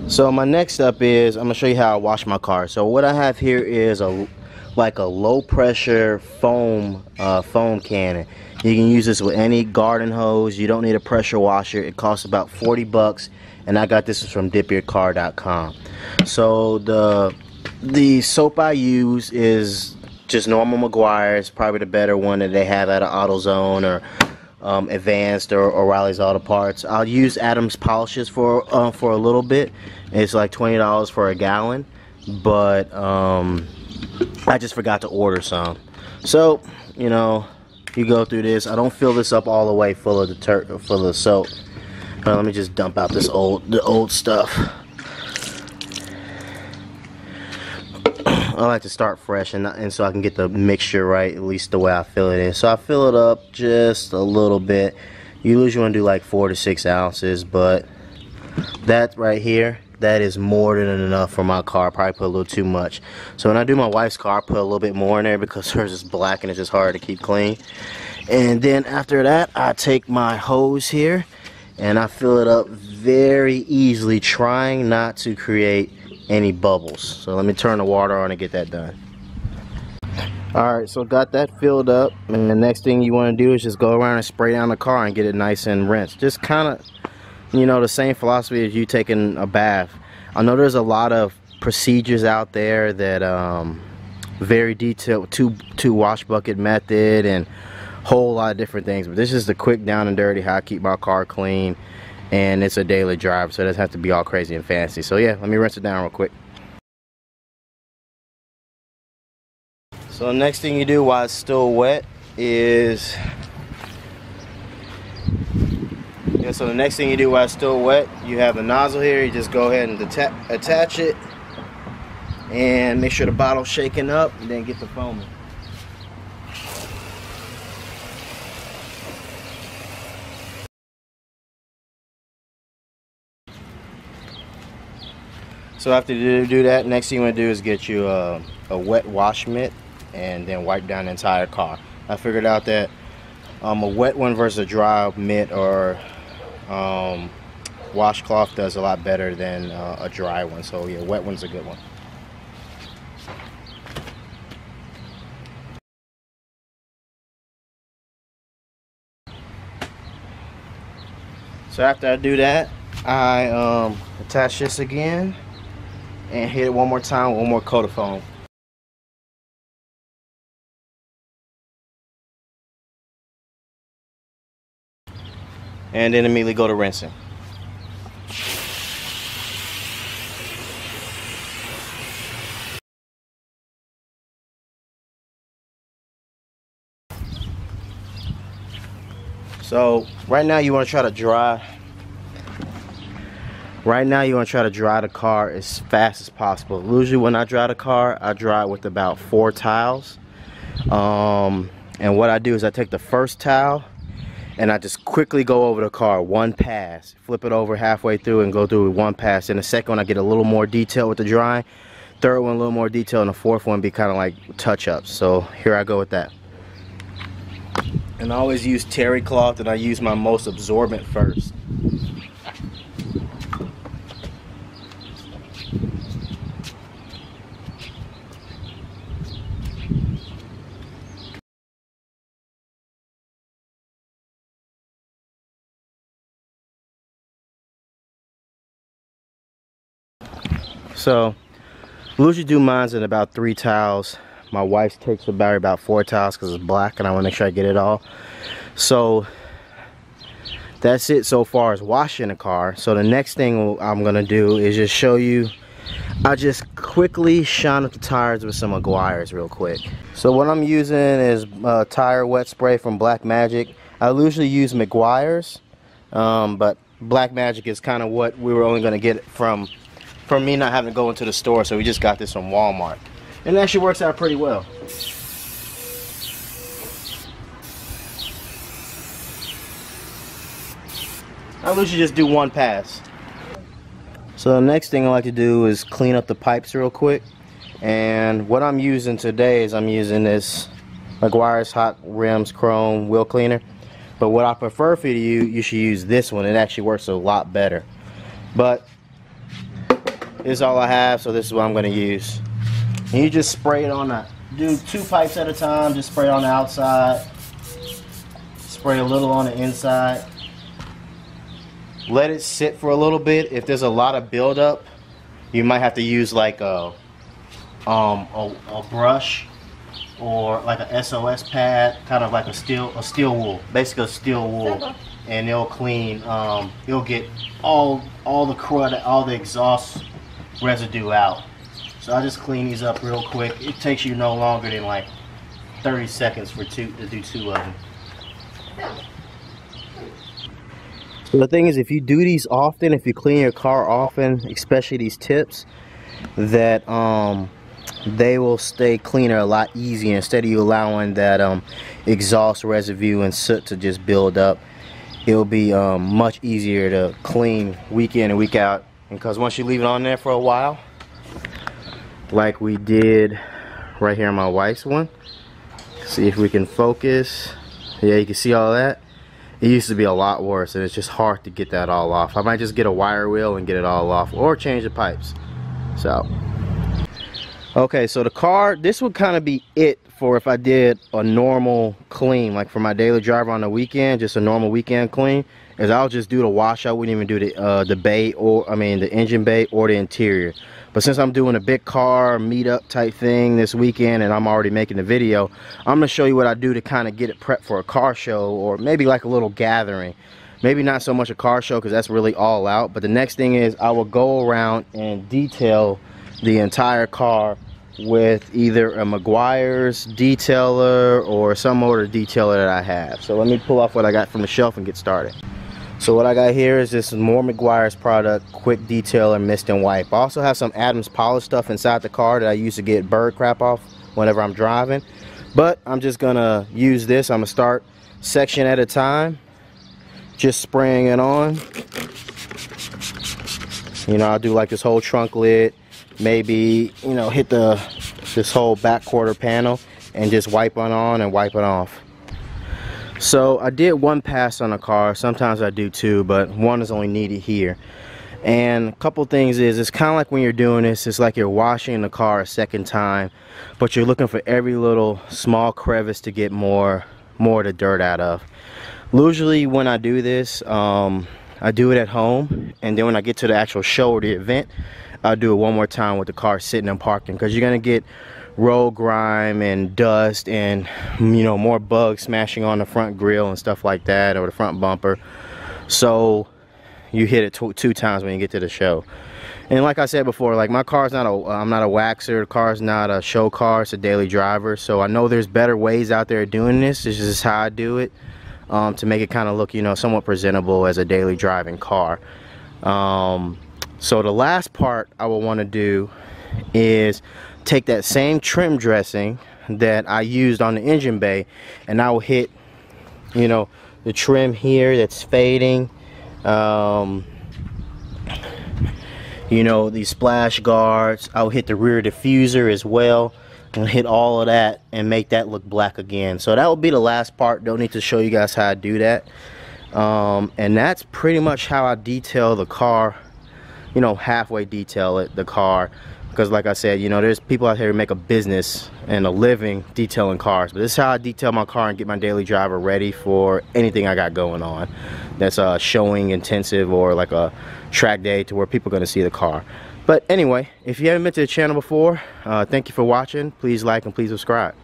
So my next step is I'm gonna show you how I wash my car. So what I have here is like a low pressure foam cannon. You can use this with any garden hose. You don't need a pressure washer. It costs about 40 bucks, and I got this from dipyourcar.com. So the soap I use is just normal Mcguire. It's probably the better one that they have at AutoZone or Advanced or O'Reilly's Auto Parts. I'll use Adams polishes for a little bit. It's like $20 for a gallon, but I just forgot to order some. So you know, you go through this. I don't fill this up all the way full of the soap. Let me just dump out the old stuff. I like to start fresh and so I can get the mixture right, at least the way I fill it in. So I fill it up just a little bit. You usually want to do like 4 to 6 ounces, but that right here, that is more than enough for my car. I probably put a little too much. So when I do my wife's car, I put a little bit more in there because hers is black and it's just hard to keep clean. And then after that, I take my hose here and I fill it up very easily, trying not to create any bubbles. So let me turn the water on and get that done. Alright, so got that filled up, and the next thing you want to do is just go around and spray down the car and get it nice and rinsed. Just kind of, you know, the same philosophy as you taking a bath. I know there's a lot of procedures out there that very detailed, two wash bucket method and whole lot of different things, but this is the quick down and dirty how I keep my car clean. And it's a daily drive, so it doesn't have to be all crazy and fancy. So yeah, let me rinse it down real quick. So the next thing you do while it's still wet is you have the nozzle here. You just go ahead and attach it and make sure the bottle's shaking up, and then get the foaming. So after you do that, next thing you want to do is get you a wet wash mitt and then wipe down the entire car. I figured out that a wet one versus a dry mitt or washcloth does a lot better than a dry one. So yeah, wet one's a good one. So after I do that, I attach this again and hit it one more time, one more coat of foam. And then immediately go to rinsing. So right now you want to try to dry the car as fast as possible. Usually when I dry the car, I dry it with about 4 towels. And what I do is I take the first towel and I just quickly go over the car, one pass. Flip it over halfway through and go through with one pass. And the second one I get a little more detail with the drying. Third one a little more detail, and the fourth one be kind of like touch-ups. So here I go with that. And I always use terry cloth, and I use my most absorbent first. So we usually do mine in about 3 towels. My wife takes about 4 towels because it's black and I want to make sure I get it all. So that's it so far as washing the car. So the next thing I'm gonna do is just show you. I just quickly shine up the tires with some Mcguire's real quick. So what I'm using is tire wet spray from Black Magic. I usually use Mcguire's, but Black Magic is kind of what we were only gonna get from me not having to go into the store, so we just got this from Walmart. And it actually works out pretty well. I usually just do one pass. So the next thing I like to do is clean up the pipes real quick. And what I'm using today is I'm using this Mcguire's Hot Rims Chrome Wheel Cleaner. But what I prefer for you should use this one. It actually works a lot better. But This is all I have, so this is what I'm going to use. And you just spray it on the, do 2 pipes at a time. Just spray it on the outside. Spray a little on the inside. Let it sit for a little bit. If there's a lot of buildup, you might have to use like a brush or like a SOS pad, kind of like a steel wool, basically a steel wool, and it'll clean. It'll get all the crud, all the exhaust residue out. So I just clean these up real quick. It takes you no longer than like 30 seconds to do 2 of them. So the thing is, if you do these often, if you clean your car often, especially these tips, that they will stay cleaner a lot easier instead of you allowing that exhaust residue and soot to just build up. It'll be much easier to clean week in and week out, because once you leave it on there for a while, like we did right here on my wife's one, see if we can focus. Yeah, you can see all that. It used to be a lot worse, and it's just hard to get that all off. I might just get a wire wheel and get it all off, or change the pipes. So okay, so the car, this would kind of be it for if I did a normal clean, like for my daily driver on the weekend, just a normal weekend clean, is I'll just do the wash. I wouldn't even do the bay, or I mean the engine bay or the interior. But since I'm doing a big car meetup type thing this weekend and I'm already making the video, I'm gonna show you what I do to kind of get it prepped for a car show, or maybe like a little gathering. Maybe not so much a car show, because that's really all out. But the next thing is I will go around and detail the entire car with either a Mcguire's detailer or some other detailer that I have. So let me pull off what I got from the shelf and get started. So what I got here is this more Mcguire's product, quick detailer, mist and wipe. I also have some Adams polish stuff inside the car that I use to get bird crap off whenever I'm driving. But I'm just gonna use this. I'm gonna start section at a time, just spraying it on. You know, I'll do like this whole trunk lid, maybe, you know, hit this whole back quarter panel and just wipe it on and wipe it off. So I did 1 pass on the car. Sometimes I do 2, but 1 is only needed here. And a couple things is, it's kind of like when you're doing this, it's like you're washing the car a 2nd time, but you're looking for every little small crevice to get more of the dirt out of. Usually when I do this, I do it at home, and then when I get to the actual show or the event, I'll do it 1 more time with the car sitting and parking, because you're gonna get road grime and dust and, you know, more bugs smashing on the front grille and stuff like that, or the front bumper. So you hit it 2 times when you get to the show. And like I said before, like my car's not I'm not a waxer. The car's not a show car, it's a daily driver. So I know there's better ways out there doing this. This is how I do it, to make it kind of look, you know, somewhat presentable as a daily driving car. So the last part I will want to do is take that same trim dressing that I used on the engine bay, and I will hit, you know, the trim here that's fading, you know, these splash guards. I'll hit the rear diffuser as well, and hit all of that and make that look black again. So that will be the last part. Don't need to show you guys how I do that. And that's pretty much how I detail the car, you know, halfway detail the car. Because like I said, you know, there's people out here who make a business and a living detailing cars. But this is how I detail my car and get my daily driver ready for anything I got going on. That's showing intensive, or like a track day to where people are going to see the car. But anyway, if you haven't been to the channel before, thank you for watching. Please like and please subscribe.